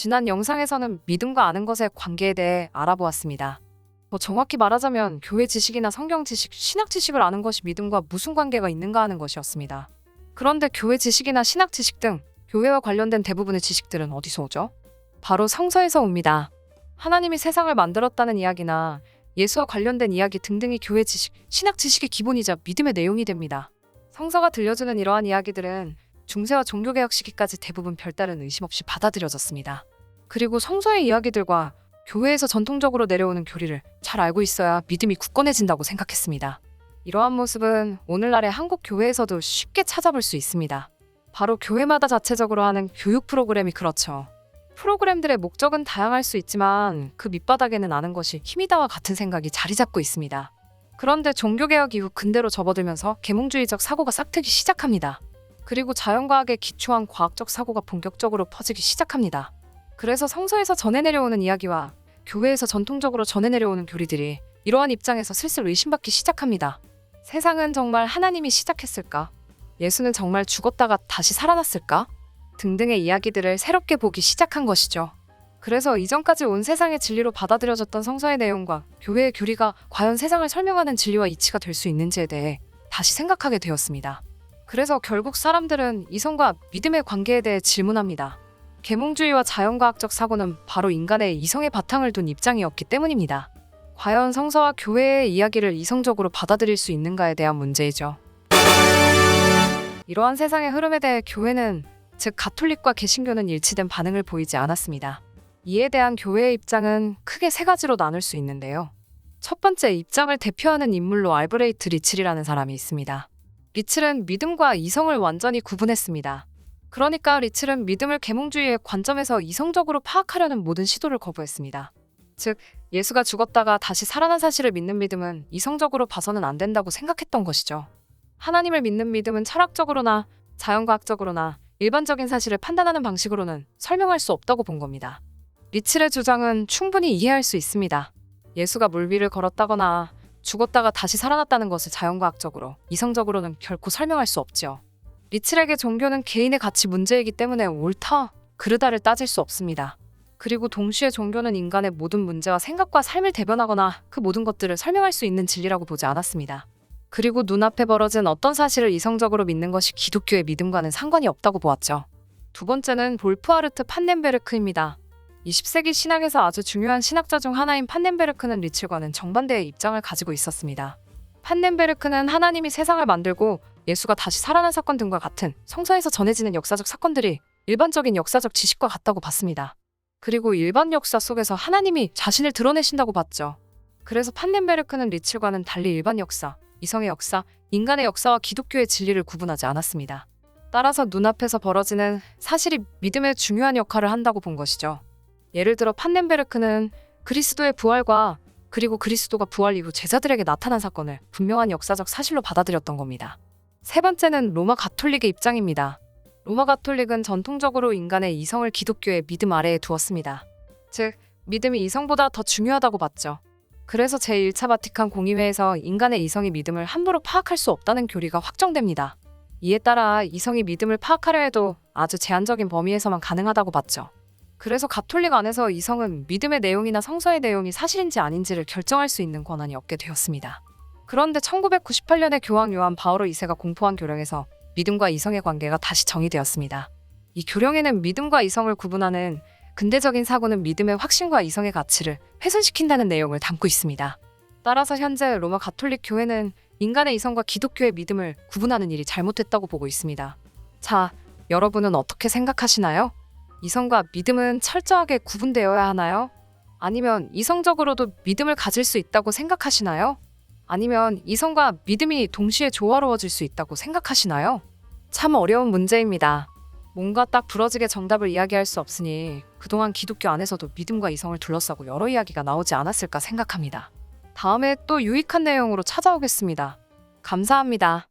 지난 영상에서는 믿음과 아는 것의 관계에 대해 알아보았습니다. 더 정확히 말하자면 교회 지식이나 성경 지식, 신학 지식을 아는 것이 믿음과 무슨 관계가 있는가 하는 것이었습니다. 그런데 교회 지식이나 신학 지식 등 교회와 관련된 대부분의 지식들은 어디서 오죠? 바로 성서에서 옵니다. 하나님이 세상을 만들었다는 이야기나 예수와 관련된 이야기 등등이 교회 지식, 신학 지식의 기본이자 믿음의 내용이 됩니다. 성서가 들려주는 이러한 이야기들은 중세와 종교개혁 시기까지 대부분 별다른 의심 없이 받아들여졌습니다. 그리고 성서의 이야기들과 교회에서 전통적으로 내려오는 교리를 잘 알고 있어야 믿음이 굳건해진다고 생각했습니다. 이러한 모습은 오늘날의 한국 교회에서도 쉽게 찾아볼 수 있습니다. 바로 교회마다 자체적으로 하는 교육 프로그램이 그렇죠. 프로그램들의 목적은 다양할 수 있지만 그 밑바닥에는 아는 것이 힘이다와 같은 생각이 자리 잡고 있습니다. 그런데 종교개혁 이후 근대로 접어들면서 계몽주의적 사고가 싹트기 시작합니다. 그리고 자연과학에 기초한 과학적 사고가 본격적으로 퍼지기 시작합니다. 그래서 성서에서 전해 내려오는 이야기와 교회에서 전통적으로 전해 내려오는 교리들이 이러한 입장에서 슬슬 의심받기 시작합니다. 세상은 정말 하나님이 시작했을까? 예수는 정말 죽었다가 다시 살아났을까? 등등의 이야기들을 새롭게 보기 시작한 것이죠. 그래서 이전까지 온 세상의 진리로 받아들여졌던 성서의 내용과 교회의 교리가 과연 세상을 설명하는 진리와 이치가 될 수 있는지에 대해 다시 생각하게 되었습니다. 그래서 결국 사람들은 이성과 믿음의 관계에 대해 질문합니다. 계몽주의와 자연과학적 사고는 바로 인간의 이성의 바탕을 둔 입장이었기 때문입니다. 과연 성서와 교회의 이야기를 이성적으로 받아들일 수 있는가에 대한 문제이죠. 이러한 세상의 흐름에 대해 교회는, 즉 가톨릭과 개신교는 일치된 반응을 보이지 않았습니다. 이에 대한 교회의 입장은 크게 세 가지로 나눌 수 있는데요. 첫 번째 입장을 대표하는 인물로 알브레이트 리첼이라는 사람이 있습니다. 리첼은 믿음과 이성을 완전히 구분했습니다. 그러니까 리첼은 믿음을 계몽주의의 관점에서 이성적으로 파악하려는 모든 시도를 거부했습니다. 즉, 예수가 죽었다가 다시 살아난 사실을 믿는 믿음은 이성적으로 봐서는 안 된다고 생각했던 것이죠. 하나님을 믿는 믿음은 철학적으로나 자연과학적으로나 일반적인 사실을 판단하는 방식으로는 설명할 수 없다고 본 겁니다. 리첼의 주장은 충분히 이해할 수 있습니다. 예수가 물 위를 걸었다거나 죽었다가 다시 살아났다는 것을 자연과학적으로, 이성적으로는 결코 설명할 수 없죠. 리첼에게 종교는 개인의 가치 문제이기 때문에 옳다, 그르다를 따질 수 없습니다. 그리고 동시에 종교는 인간의 모든 문제와 생각과 삶을 대변하거나 그 모든 것들을 설명할 수 있는 진리라고 보지 않았습니다. 그리고 눈앞에 벌어진 어떤 사실을 이성적으로 믿는 것이 기독교의 믿음과는 상관이 없다고 보았죠. 두 번째는 볼프하르트 판넨베르크입니다. 20세기 신학에서 아주 중요한 신학자 중 하나인 판넨베르크는 리첼과는 정반대의 입장을 가지고 있었습니다. 판넨베르크는 하나님이 세상을 만들고 예수가 다시 살아난 사건 등과 같은 성서에서 전해지는 역사적 사건들이 일반적인 역사적 지식과 같다고 봤습니다. 그리고 일반 역사 속에서 하나님이 자신을 드러내신다고 봤죠. 그래서 판넨베르크는 리첼과는 달리 일반 역사, 이성의 역사, 인간의 역사와 기독교의 진리를 구분하지 않았습니다. 따라서 눈앞에서 벌어지는 사실이 믿음의 중요한 역할을 한다고 본 것이죠. 예를 들어 판넨베르크는 그리스도의 부활과 그리고 그리스도가 부활 이후 제자들에게 나타난 사건을 분명한 역사적 사실로 받아들였던 겁니다. 세 번째는 로마 가톨릭의 입장입니다. 로마 가톨릭은 전통적으로 인간의 이성을 기독교의 믿음 아래에 두었습니다. 즉, 믿음이 이성보다 더 중요하다고 봤죠. 그래서 제1차 바티칸 공의회에서 인간의 이성이 믿음을 함부로 파악할 수 없다는 교리가 확정됩니다. 이에 따라 이성이 믿음을 파악하려 해도 아주 제한적인 범위에서만 가능하다고 봤죠. 그래서 가톨릭 안에서 이성은 믿음의 내용이나 성서의 내용이 사실인지 아닌지를 결정할 수 있는 권한이 없게 되었습니다. 그런데 1998년에 교황 요한 바오로 2세가 공포한 교령에서 믿음과 이성의 관계가 다시 정의되었습니다. 이 교령에는 믿음과 이성을 구분하는 근대적인 사고는 믿음의 확신과 이성의 가치를 훼손시킨다는 내용을 담고 있습니다. 따라서 현재 로마 가톨릭 교회는 인간의 이성과 기독교의 믿음을 구분하는 일이 잘못됐다고 보고 있습니다. 자, 여러분은 어떻게 생각하시나요? 이성과 믿음은 철저하게 구분되어야 하나요? 아니면 이성적으로도 믿음을 가질 수 있다고 생각하시나요? 아니면 이성과 믿음이 동시에 조화로워질 수 있다고 생각하시나요? 참 어려운 문제입니다. 뭔가 딱 부러지게 정답을 이야기할 수 없으니 그동안 기독교 안에서도 믿음과 이성을 둘러싸고 여러 이야기가 나오지 않았을까 생각합니다. 다음에 또 유익한 내용으로 찾아오겠습니다. 감사합니다.